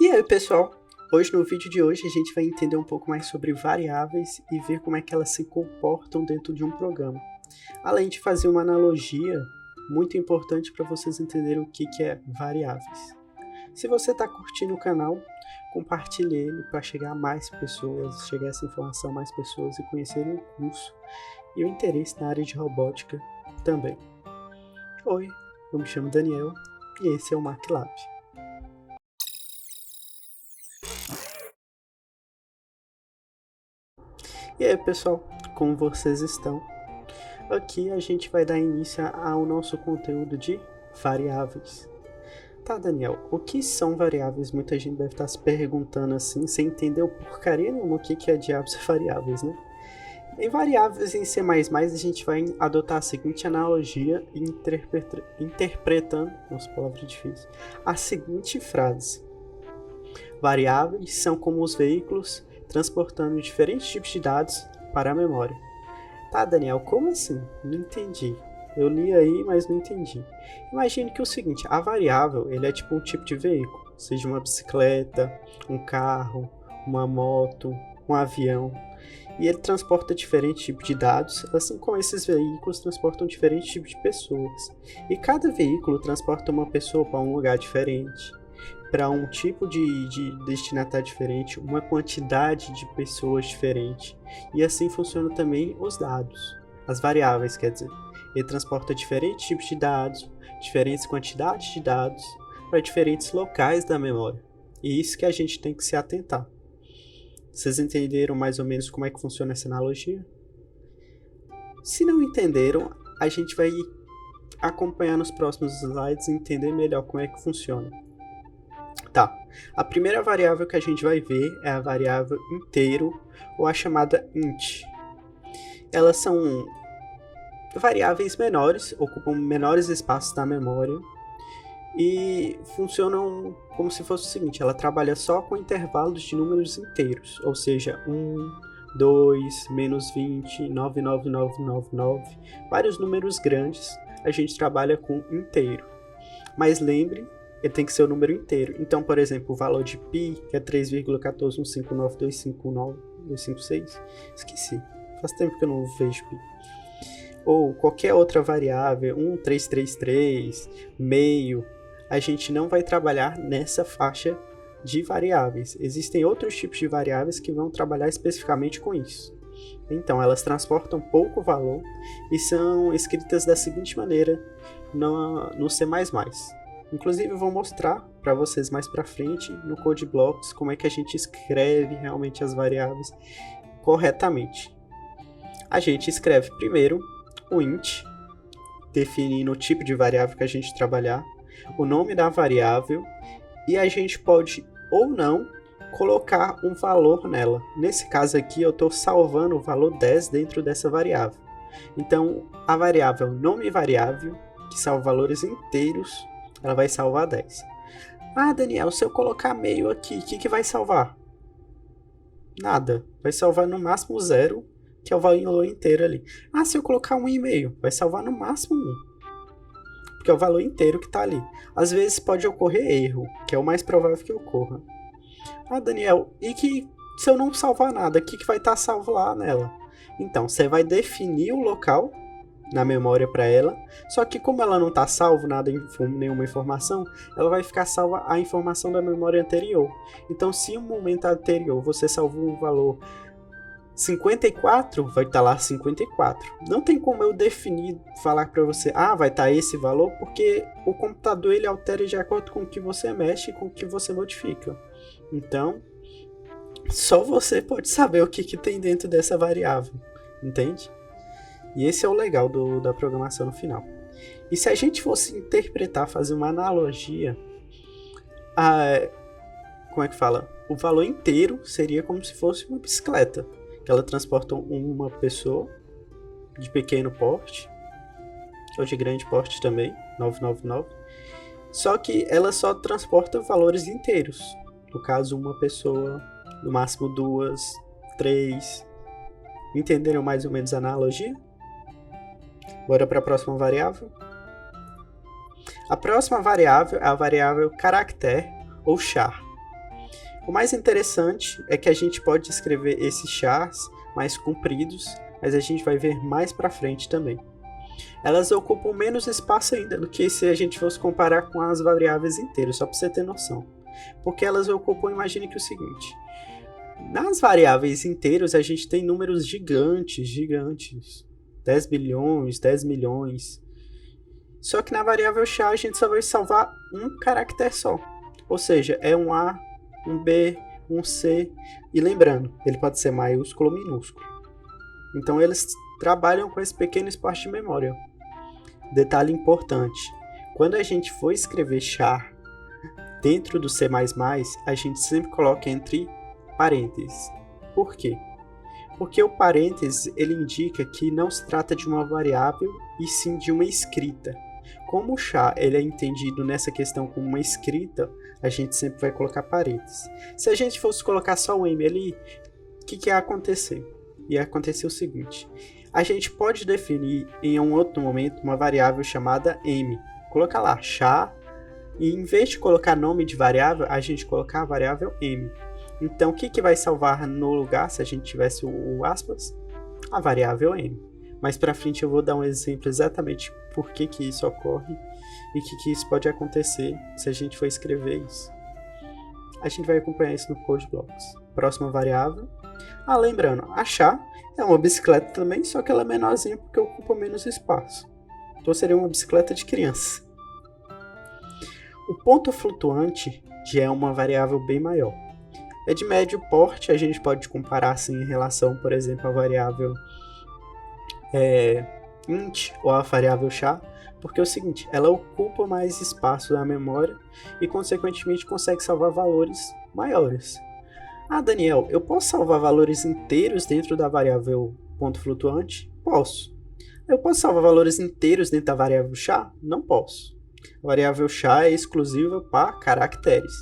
E aí, pessoal? Hoje, no vídeo de hoje, a gente vai entender um pouco mais sobre variáveis e ver como é que elas se comportam dentro de um programa. Além de fazer uma analogia muito importante para vocês entenderem o que é variáveis. Se você está curtindo o canal, compartilhe ele para chegar a mais pessoas, chegar essa informação a mais pessoas e conhecerem o curso e o interesse na área de robótica também. Oi, eu me chamo Daniel e esse é o MacLab. E aí, pessoal, como vocês estão? Aqui a gente vai dar início ao nosso conteúdo de variáveis. Tá, Daniel, o que são variáveis? Muita gente deve estar se perguntando assim, sem entender o porcaria nenhuma o que é diabos variáveis, né? Em variáveis em C++, a gente vai adotar a seguinte analogia interpretando, nossa palavra difícil, a seguinte frase. Variáveis são como os veículos transportando diferentes tipos de dados para a memória. Tá, Daniel, como assim? Não entendi. Eu li aí, mas não entendi. Imagine que é o seguinte, a variável ele é tipo um tipo de veículo, seja uma bicicleta, um carro, uma moto, um avião, e ele transporta diferentes tipos de dados, assim como esses veículos transportam diferentes tipos de pessoas. E cada veículo transporta uma pessoa para um lugar diferente, para um tipo de destinatário diferente, uma quantidade de pessoas diferente. E assim funcionam também os dados, as variáveis, quer dizer. Ele transporta diferentes tipos de dados, diferentes quantidades de dados, para diferentes locais da memória. E isso que a gente tem que se atentar. Vocês entenderam mais ou menos como é que funciona essa analogia? Se não entenderam, a gente vai acompanhar nos próximos slides e entender melhor como é que funciona. Tá, a primeira variável que a gente vai ver é a variável inteiro, ou a chamada int. Elas são variáveis menores, ocupam menores espaços da memória e funcionam como se fosse o seguinte, ela trabalha só com intervalos de números inteiros, ou seja, 1, 2, menos 20, 99999, vários números grandes, a gente trabalha com inteiro. Mas lembre, ele tem que ser o número inteiro. Então, por exemplo, o valor de π, que é 3,14159259256, esqueci, faz tempo que eu não vejo π. Ou qualquer outra variável, 1333, meio, a gente não vai trabalhar nessa faixa de variáveis. Existem outros tipos de variáveis que vão trabalhar especificamente com isso. Então, elas transportam pouco valor e são escritas da seguinte maneira no C++. Inclusive, eu vou mostrar para vocês mais para frente no Code Blocks como é que a gente escreve realmente as variáveis corretamente. A gente escreve primeiro o int, definindo o tipo de variável que a gente trabalhar, o nome da variável, e a gente pode ou não colocar um valor nela. Nesse caso aqui, eu estou salvando o valor 10 dentro dessa variável. Então, a variável nome variável, que salva valores inteiros, ela vai salvar 10. Ah, Daniel, se eu colocar meio aqui, o que vai salvar? Nada. Vai salvar no máximo 0, que é o valor inteiro ali. Ah, se eu colocar 1,5, vai salvar no máximo 1, porque é o valor inteiro que está ali. Às vezes pode ocorrer erro, que é o mais provável que ocorra. Ah, Daniel, e que se eu não salvar nada, o que vai estar salvo lá nela? Então, você vai definir o local na memória para ela, só que como ela não está salvo nenhuma informação, ela vai ficar salva a informação da memória anterior. Então, se no momento anterior você salvou um valor 54, vai estar lá 54. Não tem como eu definir, falar para você, vai estar esse valor, porque o computador ele altera de acordo com o que você mexe e com o que você modifica. Então, só você pode saber o que tem dentro dessa variável, entende? E esse é o legal da programação no final. E se a gente fosse interpretar, fazer uma analogia, como é que fala? O valor inteiro seria como se fosse uma bicicleta, que ela transporta uma pessoa de pequeno porte, ou de grande porte também, 999, só que ela só transporta valores inteiros. No caso, uma pessoa, no máximo 2, 3. Entenderam mais ou menos a analogia? Bora para a próxima variável. A próxima variável é a variável caractere ou char. O mais interessante é que a gente pode escrever esses chars mais compridos, mas a gente vai ver mais para frente também. Elas ocupam menos espaço ainda do que se a gente fosse comparar com as variáveis inteiras, só para você ter noção. Porque elas ocupam, imagine que o seguinte, nas variáveis inteiras a gente tem números gigantes, 10 bilhões, 10 milhões. Só que na variável char a gente só vai salvar um caractere só. Ou seja, é um A, um B, um C. E lembrando, ele pode ser maiúsculo ou minúsculo. Então eles trabalham com esse pequeno espaço de memória. Detalhe importante, quando a gente for escrever char dentro do C++, a gente sempre coloca entre parênteses. Por quê? Porque o parênteses ele indica que não se trata de uma variável e sim de uma escrita. Como o char ele é entendido nessa questão como uma escrita, a gente sempre vai colocar parênteses. Se a gente fosse colocar só o m ali, o que ia acontecer? Ia acontecer o seguinte, a gente pode definir em um outro momento uma variável chamada m. Colocar lá char e em vez de colocar nome de variável, a gente colocar a variável m. Então o que vai salvar no lugar se a gente tivesse o aspas? A variável m. Mais para frente eu vou dar um exemplo exatamente por que isso ocorre e que isso pode acontecer se a gente for escrever isso. A gente vai acompanhar isso no Code Blocks. Próxima variável. Lembrando, a char é uma bicicleta também, só que ela é menorzinha porque ocupa menos espaço. Então seria uma bicicleta de criança. O ponto flutuante já é uma variável bem maior. É de médio porte, a gente pode comparar assim em relação, por exemplo, à variável int ou a variável char, porque é o seguinte, ela ocupa mais espaço na memória e consequentemente consegue salvar valores maiores. Daniel, eu posso salvar valores inteiros dentro da variável ponto flutuante? Posso. Eu posso salvar valores inteiros dentro da variável char? Não posso. A variável char é exclusiva para caracteres.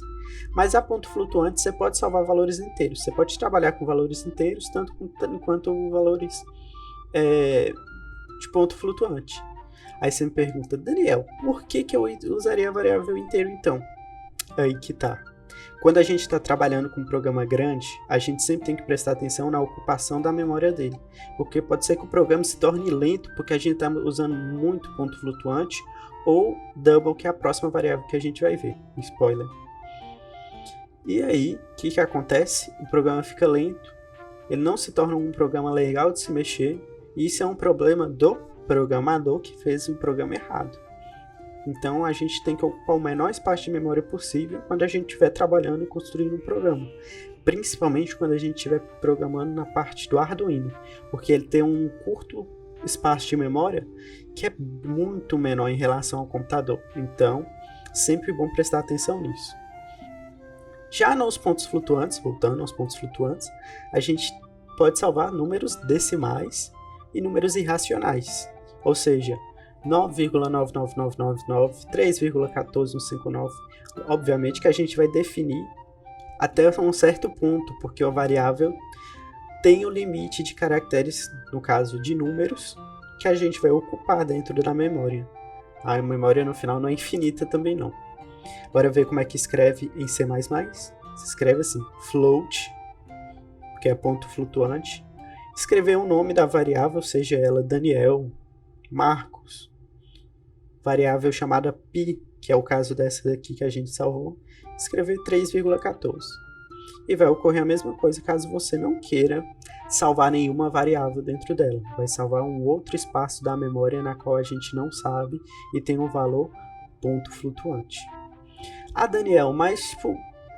Mas a ponto flutuante você pode salvar valores inteiros. Você pode trabalhar com valores inteiros tanto quanto valores de ponto flutuante. Aí você me pergunta, Daniel, por que eu usaria a variável inteiro então? Aí que tá. Quando a gente está trabalhando com um programa grande, a gente sempre tem que prestar atenção na ocupação da memória dele. Porque pode ser que o programa se torne lento porque a gente está usando muito ponto flutuante ou double, que é a próxima variável que a gente vai ver. Spoiler. E aí, o que acontece? O programa fica lento, ele não se torna um programa legal de se mexer, e isso é um problema do programador que fez o programa errado. Então a gente tem que ocupar o menor espaço de memória possível quando a gente estiver trabalhando e construindo um programa. Principalmente quando a gente estiver programando na parte do Arduino, porque ele tem um curto espaço de memória que é muito menor em relação ao computador. Então, sempre bom prestar atenção nisso. Já nos pontos flutuantes, voltando aos pontos flutuantes, a gente pode salvar números decimais e números irracionais, ou seja, 9,99999, 3,14159. Obviamente que a gente vai definir até um certo ponto, porque a variável tem o limite de caracteres, no caso de números, que a gente vai ocupar dentro da memória. A memória no final não é infinita também não. Bora ver como é que escreve em C++. Se escreve assim, float, que é ponto flutuante. Escrever o nome da variável, seja ela Daniel, Marcos, variável chamada pi, que é o caso dessa daqui que a gente salvou, escrever 3,14. E vai ocorrer a mesma coisa caso você não queira salvar nenhuma variável dentro dela. Vai salvar um outro espaço da memória na qual a gente não sabe e tem um valor ponto flutuante. Daniel, mas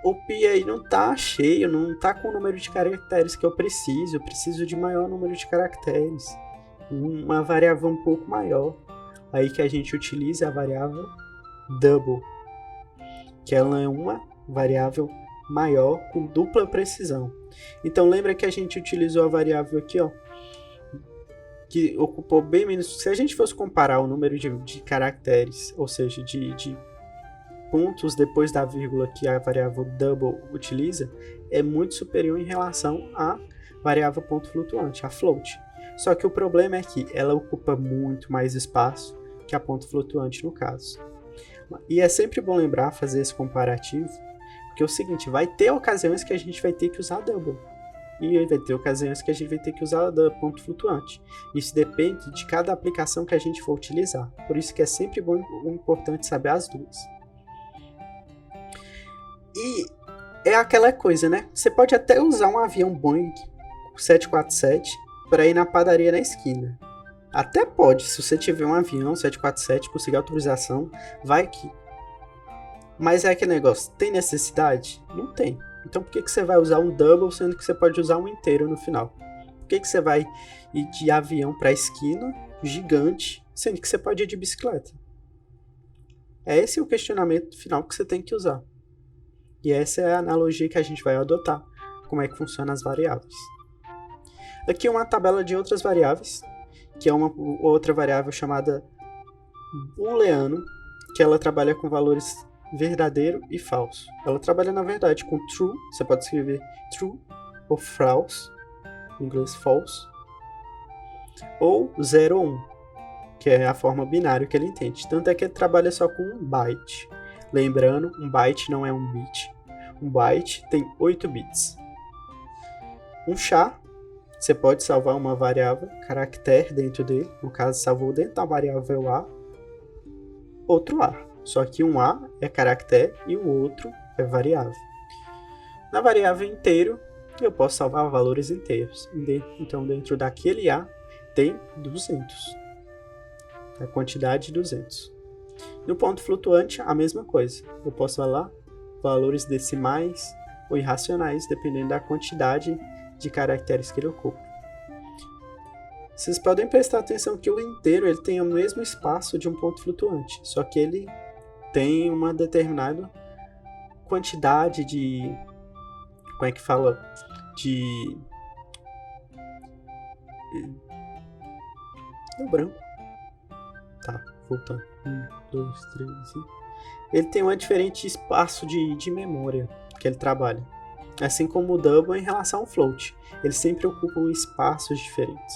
o pi aí não tá cheio, não tá com o número de caracteres que eu preciso de maior número de caracteres, uma variável um pouco maior. Aí que a gente utiliza a variável double, que ela é uma variável maior com dupla precisão. Então lembra que a gente utilizou a variável aqui, que ocupou bem menos. Se a gente fosse comparar o número de caracteres, ou seja, de pontos depois da vírgula que a variável double utiliza, é muito superior em relação à variável ponto flutuante, a float. Só que o problema é que ela ocupa muito mais espaço que a ponto flutuante no caso. E é sempre bom lembrar, fazer esse comparativo, Porque é o seguinte, vai ter ocasiões que a gente vai ter que usar double. E vai ter ocasiões que a gente vai ter que usar ponto flutuante. Isso depende de cada aplicação que a gente for utilizar. Por isso que é sempre bom e importante saber as duas. E é aquela coisa, né? Você pode até usar um avião Boeing 747 para ir na padaria na esquina. Até pode, se você tiver um avião 747, conseguir autorização, vai que. Mas é aquele negócio, tem necessidade? Não tem. Então por que você vai usar um double, sendo que você pode usar um inteiro no final? Por que você vai ir de avião para a esquina, gigante, sendo que você pode ir de bicicleta? Esse é o questionamento final que você tem que usar. E essa é a analogia que a gente vai adotar, como é que funcionam as variáveis. Aqui uma tabela de outras variáveis, que é uma outra variável chamada booleano, que ela trabalha com valores verdadeiro e falso. Ela trabalha, na verdade, com true, você pode escrever true ou false, em inglês false, ou 0 ou 1, que é a forma binária que ele entende. Tanto é que ele trabalha só com um byte. Lembrando, um byte não é um bit. Um byte tem 8 bits. Um char, você pode salvar uma variável, caractere dentro dele. No caso, salvou dentro da variável A, outro A. Só que um A é caractere e o outro é variável. Na variável inteiro, eu posso salvar valores inteiros. Então, dentro daquele A, tem 200. A quantidade 200. No ponto flutuante, a mesma coisa. Eu posso falar valores decimais ou irracionais, dependendo da quantidade de caracteres que ele ocupa. Vocês podem prestar atenção que o inteiro ele tem o mesmo espaço de um ponto flutuante, só que ele tem uma determinada quantidade de... Como é que fala? Deu branco. Tá, voltando. 1, 2, 3, 5. Ele tem um diferente espaço de memória que ele trabalha. Assim como o double em relação ao float. Eles sempre ocupam espaços diferentes.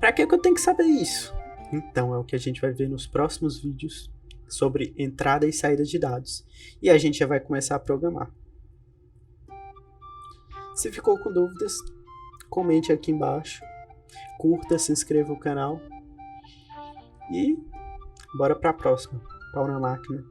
Para que eu tenho que saber isso? Então, é o que a gente vai ver nos próximos vídeos sobre entrada e saída de dados. E a gente já vai começar a programar. Se ficou com dúvidas, comente aqui embaixo. Curta, se inscreva no canal. E bora para a próxima. Pau na máquina.